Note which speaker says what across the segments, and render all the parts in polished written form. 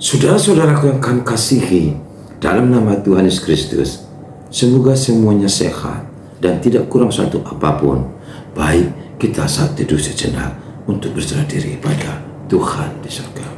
Speaker 1: Saudara-saudaraku yang kami kasihi, dalam nama Tuhan Yesus Kristus, semoga semuanya sehat dan tidak kurang satu apapun. Baik, kita saat teduh sejenak untuk berserah diri pada Tuhan di surga.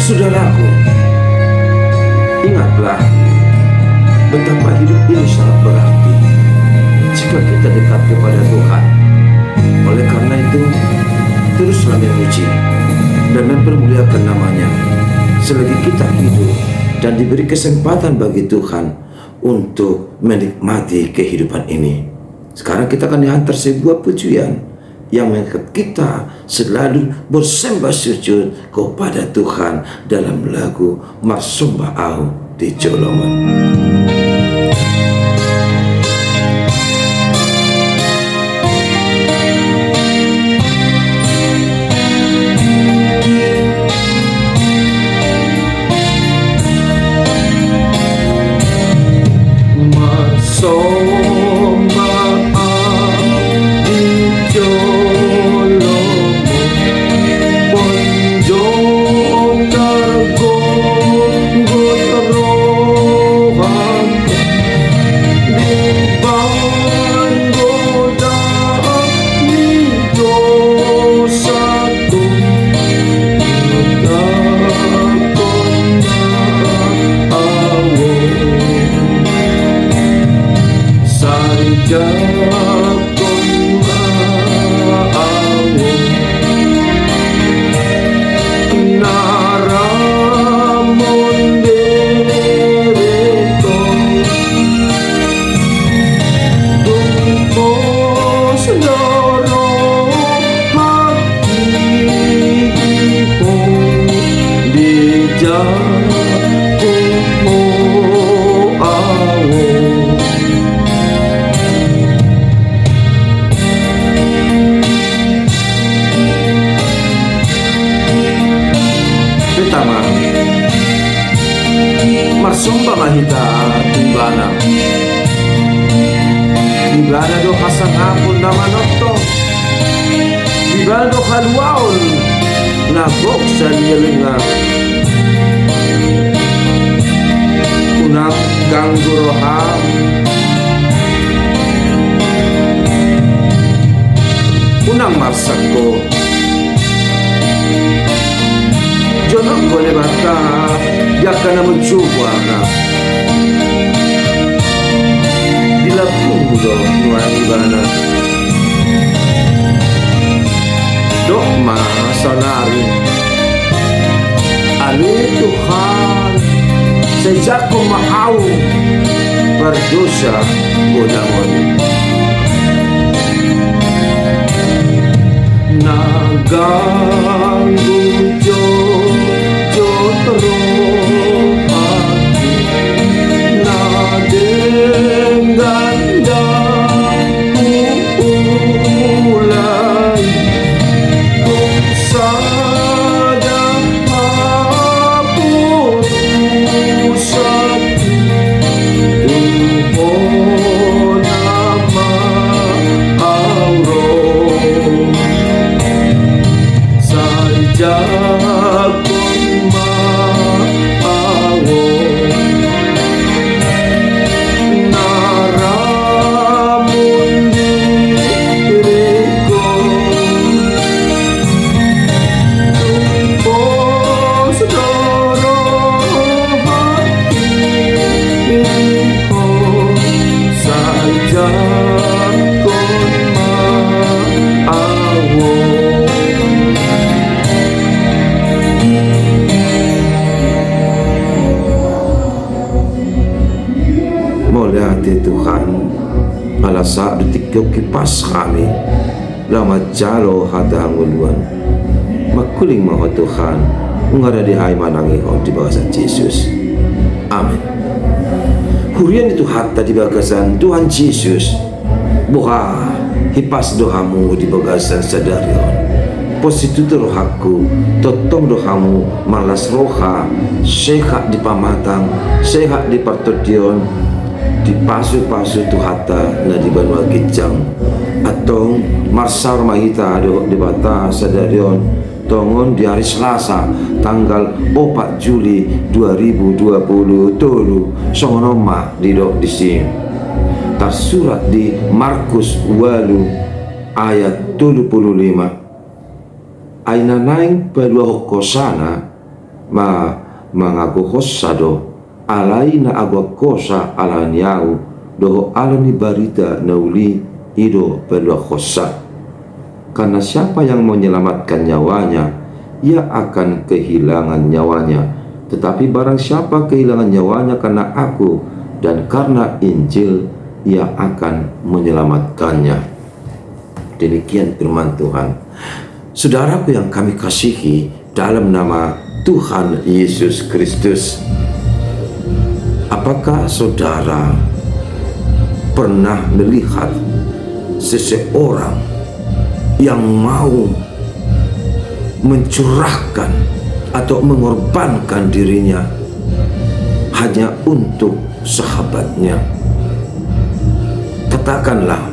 Speaker 1: Saudaraku, ingatlah betapa hidup ini sangat berarti jika kita dekat kepada Tuhan. Oleh karena itu, teruslah memuji dan mempermuliakan namanya selagi kita hidup dan diberi kesempatan bagi Tuhan untuk menikmati kehidupan ini. Sekarang kita akan dihantar sebuah pujian yang mengangkat kita selalu bersembah sujud kepada Tuhan dalam lagu Marsumba Au di Joloman. Marsumba mahita timbana timbana do hasan hapun na manotto timbana do halwaul na boksa nyelinga unang ganggu roham unang marsako jonok boleh bata yakana mencoba na dilakukan do nuangi bana dogma salari ali Tuhan sejak ku mau berdosa bodangon naganggu jo terus hati dengan daku mulai kung sadang hapus sakit Tuhan nama Allah saja Tuhan alasa detik kipas kami lama jalo hata nguluan makuling maho Tuhan ngada di hai manangi di bawah Yesus. Amin. Kurian itu hatta di bagasan Tuhan Yesus. Boha hipas dohamu di bagasan sadarion. Positu rohaku, totong dohamu malas roha, sehat di pamatang, sehat di partotion, di pasu-pasu tu hatta na di banua kicang, atau marsar mahita di bata sadarion, tongon di hari Selasa tanggal 4 Juli 2020 tolu songonoma di dok di sini. Tersurat di Markus 8 ayat 35. Aina naing pedua hokosana ma mangago hosado alaina agwa kosa alaniau doho alani barita nauli ido pedua hosa. Karena siapa yang menyelamatkan nyawanya, ia akan kehilangan nyawanya. Tetapi barang siapa kehilangan nyawanya karena aku dan karena Injil, ia akan menyelamatkannya. Demikian firman Tuhan. Saudaraku yang kami kasihi dalam nama Tuhan Yesus Kristus, apakah saudara pernah melihat seseorang yang mau mencurahkan atau mengorbankan dirinya hanya untuk sahabatnya? Katakanlah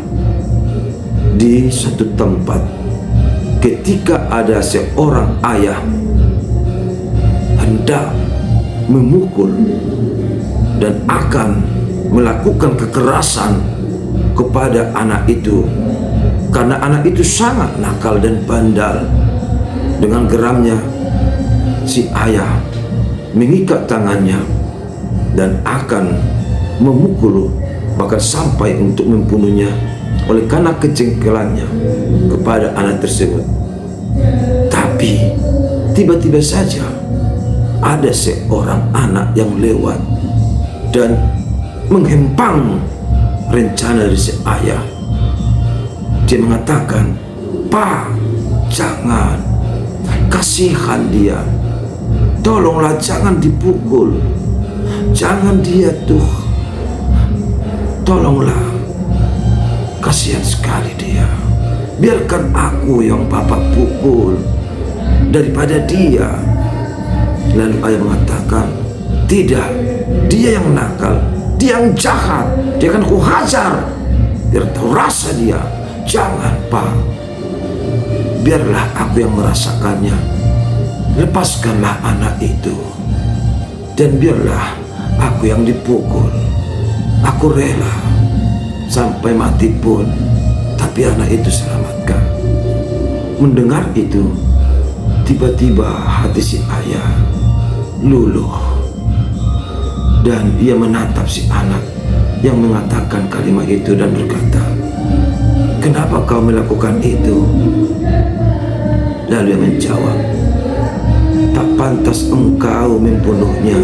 Speaker 1: di satu tempat ketika ada seorang ayah hendak memukul dan akan melakukan kekerasan kepada anak itu, karena anak itu sangat nakal dan bandal. Dengan geramnya si ayah mengikat tangannya dan akan memukul, bahkan sampai untuk membunuhnya oleh karena kejengkelannya kepada anak tersebut. Tapi tiba-tiba saja ada seorang anak yang lewat dan menghempang rencana dari si ayah. Dia mengatakan, "Pak, jangan, kasihan dia, tolonglah jangan dipukul, jangan dia tuh, tolonglah, kasihan sekali dia, biarkan aku yang bapak pukul daripada dia." Lalu ayah mengatakan, "Tidak, dia yang nakal, dia yang jahat, dia akan kuhajar biar tahu rasa dia. Jangan, Pak, biarlah aku yang merasakannya. Lepaskanlah anak itu dan biarlah aku yang dipukul. Aku rela sampai mati pun, tapi anak itu selamatkan." Mendengar itu, tiba-tiba hati si ayah luluh dan ia menatap si anak yang mengatakan kalimat itu dan berkata, "Kenapa kau melakukan itu?" Lalu ia menjawab, "Tak pantas engkau membunuhnya,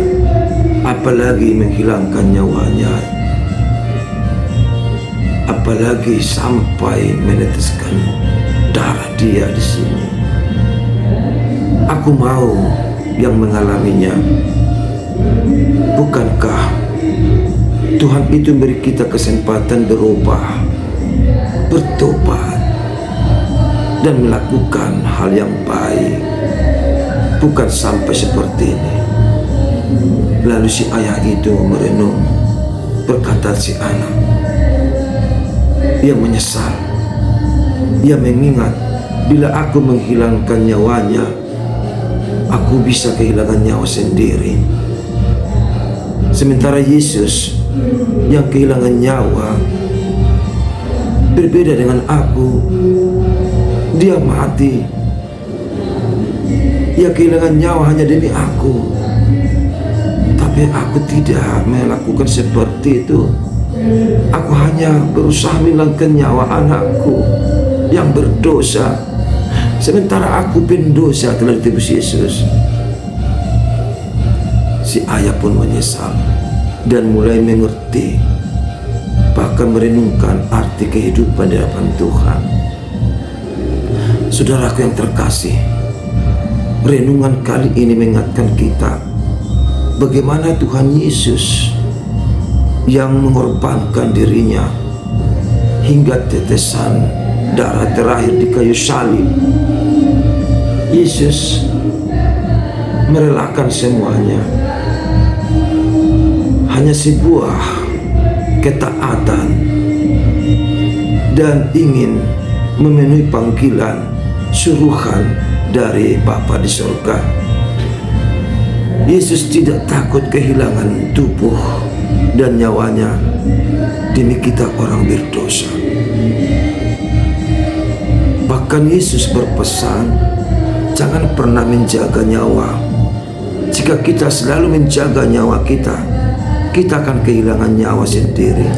Speaker 1: apalagi menghilangkan nyawanya, apalagi sampai meneteskan darah dia di sini. Aku mau yang mengalaminya. Bukankah Tuhan itu memberi kita kesempatan berubah, bertobat, dan melakukan hal yang baik, bukan sampai seperti ini." Lalu si ayah itu merenung, berkata si anak, ia menyesal, ia mengingat, bila aku menghilangkan nyawanya, aku bisa kehilangan nyawa sendiri. Sementara Yesus yang kehilangan nyawa berbeda dengan aku. Dia mati, ia kehilangan nyawa hanya demi aku. Tapi aku tidak melakukan seperti itu. Aku hanya berusaha menghilangkan nyawa anakku yang berdosa, sementara aku pendosa telah ditebus Yesus. Si ayah pun menyesal dan mulai mengerti, bahkan merenungkan arti kehidupan di hadapan Tuhan. Saudaraku yang terkasih, renungan kali ini mengingatkan kita bagaimana Tuhan Yesus yang mengorbankan dirinya hingga tetesan darah terakhir di kayu salib. Yesus merelakan semuanya hanya sebuah ketaatan dan ingin memenuhi panggilan suruhan dari Bapa di surga. Yesus tidak takut kehilangan tubuh dan nyawanya demi kita orang berdosa. Bahkan Yesus berpesan, jangan pernah menjaga nyawa. Jika kita selalu menjaga nyawa kita akan kehilangan nyawa sendiri.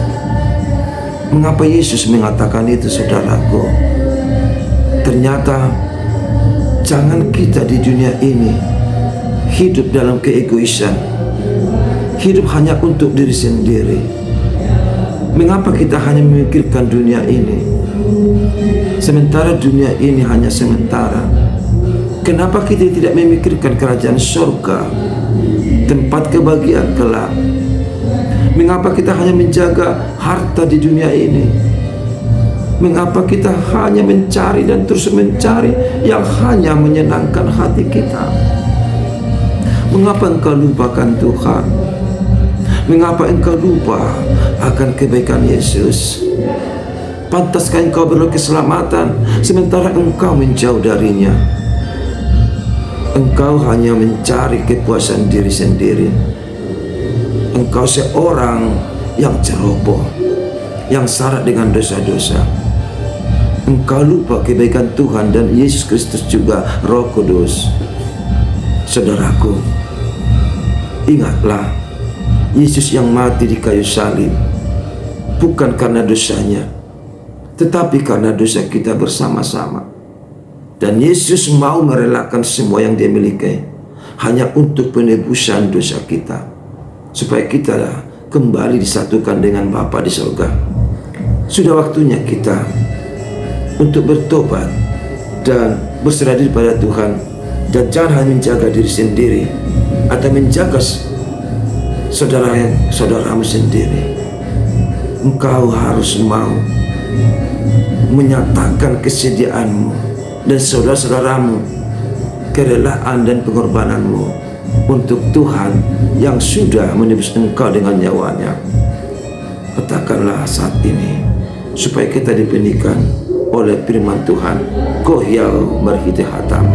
Speaker 1: Mengapa Yesus mengatakan itu, saudaraku? Ternyata jangan kita di dunia ini hidup dalam keegoisan, hidup hanya untuk diri sendiri. Mengapa kita hanya memikirkan dunia ini, sementara dunia ini hanya sementara? Kenapa kita tidak memikirkan kerajaan surga, tempat kebahagiaan kelak? Mengapa kita hanya menjaga harta di dunia ini? Mengapa kita hanya mencari dan terus mencari yang hanya menyenangkan hati kita? Mengapa engkau lupakan Tuhan? Mengapa engkau lupa akan kebaikan Yesus? Pantaskah engkau beroleh keselamatan sementara engkau menjauh darinya? Engkau hanya mencari kepuasan diri sendiri. Engkau seorang yang ceroboh, yang syarat dengan dosa-dosa. Engkau lupa kebaikan Tuhan dan Yesus Kristus juga Roh Kudus. Saudaraku, ingatlah, Yesus yang mati di kayu salib bukan karena dosanya, tetapi karena dosa kita bersama-sama. Dan Yesus mau merelakan semua yang Dia miliki hanya untuk penebusan dosa kita, supaya kita kembali disatukan dengan Bapa di surga. Sudah waktunya kita untuk bertobat dan berserah diri pada Tuhan, dan jangan hanya menjaga diri sendiri atau menjaga saudaramu sendiri. Engkau harus mau menyatakan kesediaanmu dan saudara-saudaramu, kerelaan dan pengorbananmu untuk Tuhan yang sudah menebus engkau dengan nyawanya. Katakanlah saat ini, supaya kita dipenikan oleh firman Tuhan. Kohyau marhite hatam.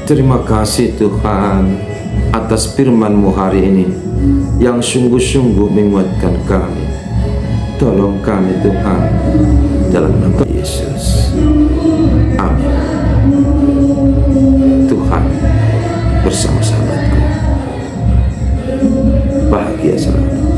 Speaker 1: Terima kasih Tuhan atas firman-Mu hari ini yang sungguh-sungguh menguatkan kami. Tolong kami Tuhan, dalam nama Yesus. Amin. Tuhan bersama sahabatku. Bahagia selalu.